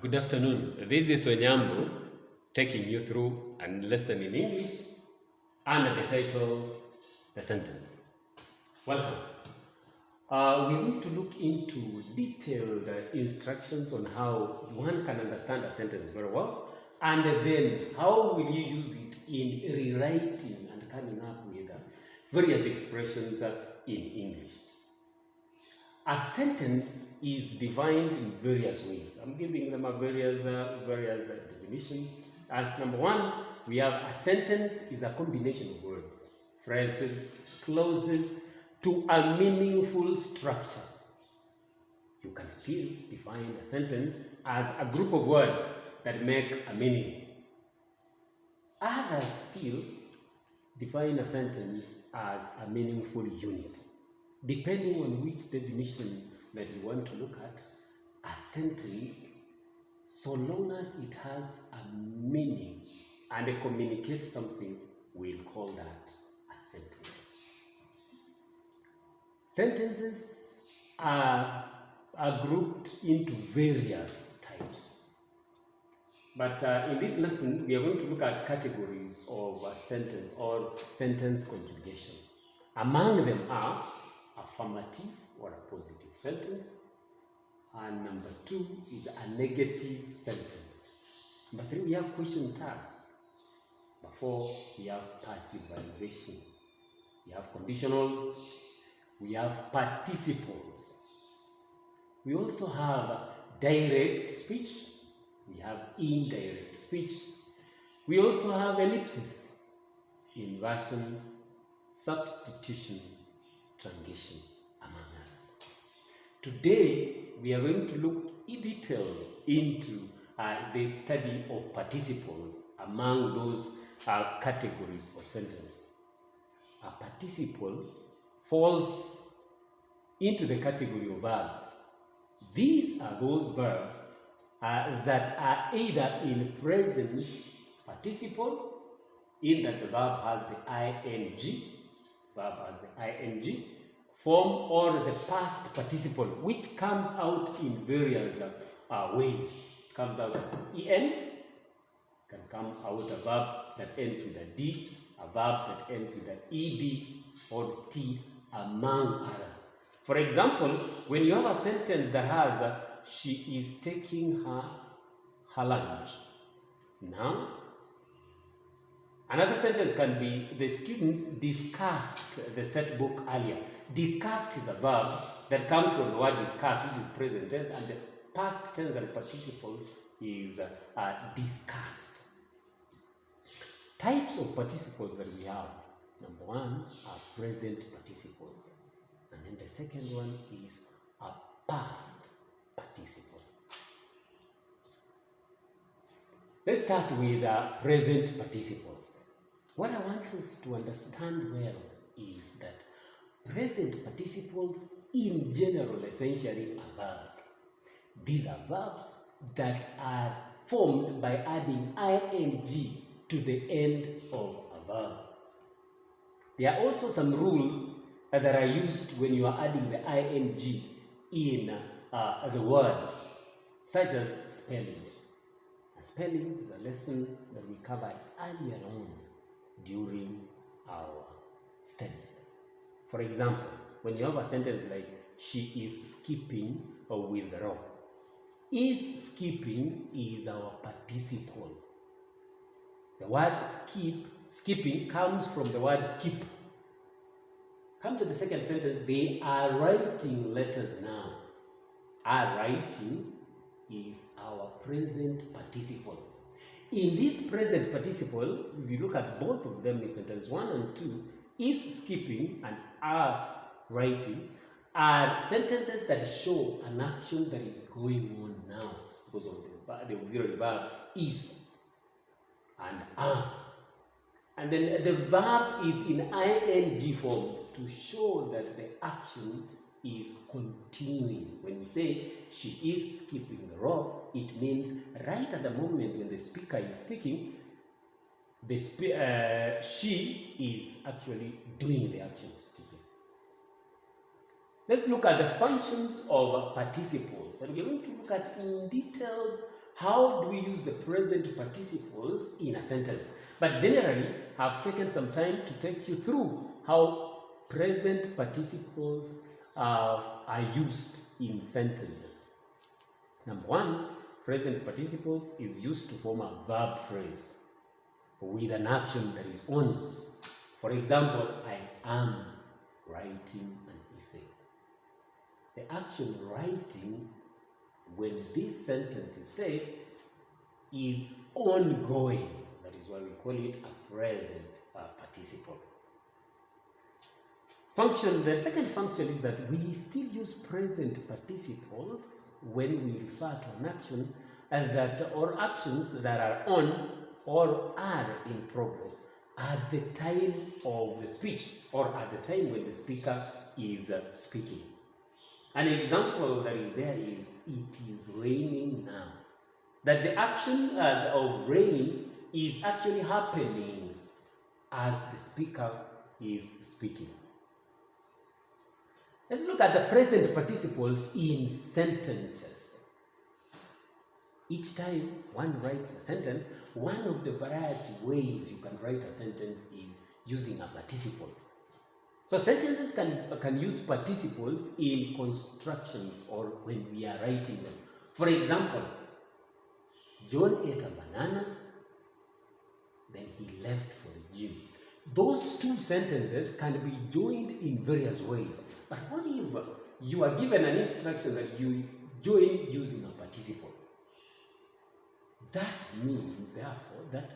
Good afternoon. This is Onyambo taking you through a lesson in English under the title, The Sentence. Welcome. We're going to look into detailed instructions on how one can understand a sentence very well, and then how will you use it in rewriting and coming up with various expressions in English. A sentence is defined in various ways. I'm giving them a various definition. As number one, we have a sentence is a combination of words, phrases, clauses to a meaningful structure. You can still define a sentence as a group of words that make a meaning. Others still define a sentence as a meaningful unit. Depending on which definition that you want to look at, a sentence, so long as it has a meaning and it communicates something, we'll call that a sentence. Sentences are grouped into various types. But in this lesson, we are going to look at categories of a sentence or sentence conjugation. Among them are affirmative or a positive sentence, and number two is a negative sentence. Number three, we have question tags. Number four, we have passivization. We have conditionals. We have participles. We also have direct speech. We have indirect speech. We also have ellipsis, inversion, substitution, transition, among others. Today, we are going to look in details into the study of participles among those categories of sentence. A participle falls into the category of verbs. These are those verbs that are either in present participle, in that the verb has the ing form, or the past participle, which comes out in various ways. It comes out as en, can come out a verb that ends with a d, a verb that ends with an ed or t, among others. For example, when you have a sentence that has she is taking her lunch. Now, another sentence can be the students discussed the set book earlier. Discussed is a verb that comes from the word discuss, which is present tense, and the past tense and participle is discussed. Types of participles that we have. Number one are present participles, and then the second one is a past participle. Let's start with present participles. What I want us to understand well is that present participles in general essentially are verbs. These are verbs that are formed by adding ing to the end of a verb. There are also some rules that are used when you are adding the ing in the word, such as spellings. Spellings is a lesson that we covered earlier on during our studies. For example, when you have a sentence like she is skipping with Rob, is skipping is our participle. The word skipping comes from the word skip. Come to the second sentence, they are writing letters now. Are writing is our present participle. In this present participle, if you look at both of them in sentence 1 and 2, is skipping and are writing are sentences that show an action that is going on now because of the auxiliary verb is and are. And then the verb is in ing form to show that the action is continuing. When we say she is skipping the rope, it means right at the moment when the speaker is speaking, she is actually doing the action of skipping. Let's look at the functions of participles, and we're going to look at in details how do we use the present participles in a sentence. But generally, I've taken some time to take you through how present participles are used in sentences. Number one, present participles is used to form a verb phrase with an action that is on. For example, I am writing an essay. The action writing, when this sentence is said, is ongoing. That is why we call it a present participle. Function, the second function is that we still use present participles when we refer to an action and that or actions that are on or are in progress at the time of the speech or at the time when the speaker is speaking. An example that is there is, it is raining now. That the action of rain is actually happening as the speaker is speaking. Let's look at the present participles in sentences. Each time one writes a sentence, one of the variety ways you can write a sentence is using a participle. So sentences can use participles in constructions or when we are writing them. For example, John ate a banana, then he left for the gym. Those two sentences can be joined in various ways. But what if you are given an instruction that you join using a participle? That means, therefore, that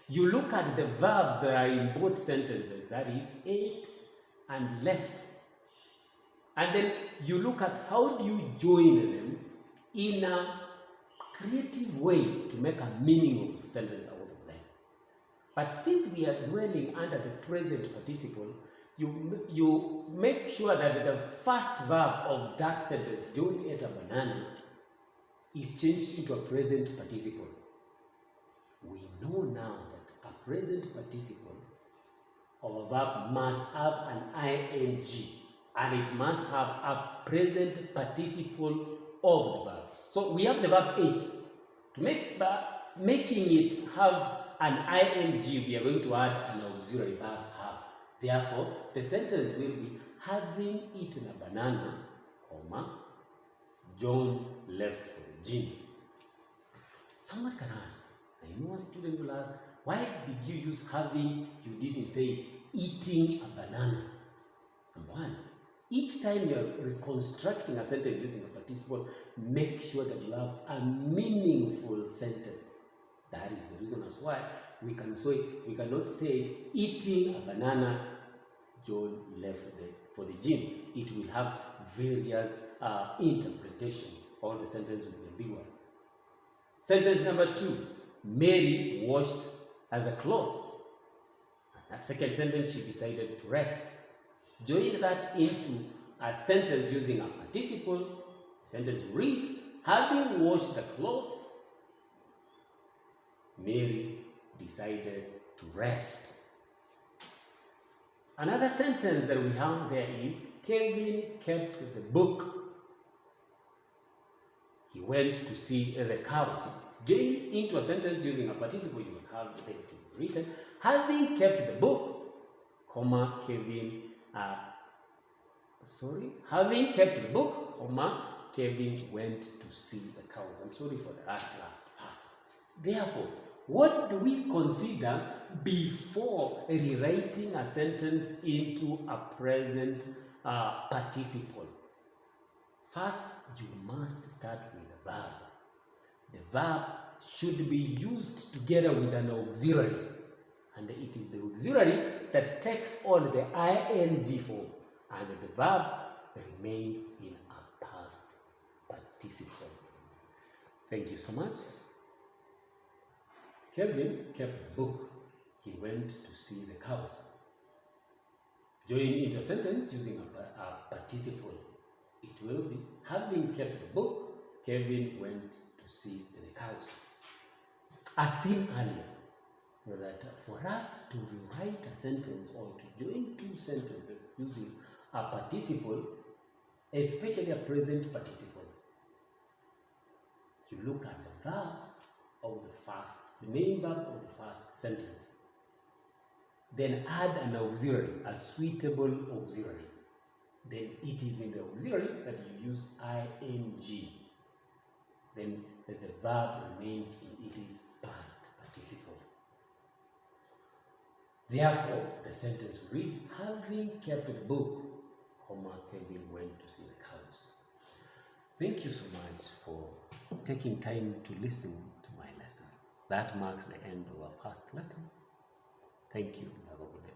you look at the verbs that are in both sentences, that is, ate and left. And then you look at how do you join them in a creative way to make a meaningful sentence out of them. But since we are dwelling under the present participle, you make sure that the first verb of that sentence, John ate a banana, is changed into a present participle. We know now that a present participle of a verb must have an ing, and it must have a present participle of the verb. So we have the verb ate. To making it have an ing, we are going to add an auxiliary verb have. Therefore, the sentence will be, having eaten a banana, comma, John left for the gym. Someone can ask, I know a student will ask, why did you use having, you didn't say eating a banana? Number one, each time you're reconstructing a sentence using a participle, make sure that you have a meaningful sentence. That is the reason as why we cannot say eating a banana, John left for the gym. It will have various interpretations, or the sentence will be ambiguous. Sentence number 2, Mary washed the clothes. And that second sentence, she decided to rest. Join that into a sentence using a participle. Sentence read, having washed the clothes, Mary decided to rest. Another sentence that we have there is, Kevin kept the book. He went to see the cows. Join into a sentence using a participle, you will have it to be written, having kept the book, comma, Kevin, having kept the book, comma, Kevin went to see the cows. I'm sorry for the last part. Therefore, what do we consider before rewriting a sentence into a present participle? First, you must start with the verb. The verb should be used together with an auxiliary. And it is the auxiliary that takes on the ing form. And the verb remains in a past participle. Thank you so much. Kevin kept the book. He went to see the cows. Join into a sentence using a participle. It will be, having kept the book, Kevin went to see the cows. As seen earlier, that for us to rewrite a sentence or to join two sentences using a participle, especially a present participle, you look at the verb of the main verb of the first sentence. Then add an auxiliary, a suitable auxiliary. Then it is in the auxiliary that you use ing. Then the verb remains in its past participle. Therefore, the sentence will read, having kept the book, Kelvin went to see the cows. Thank you so much for taking time to listen to my lesson. That marks the end of our first lesson. Thank you. Have a good day.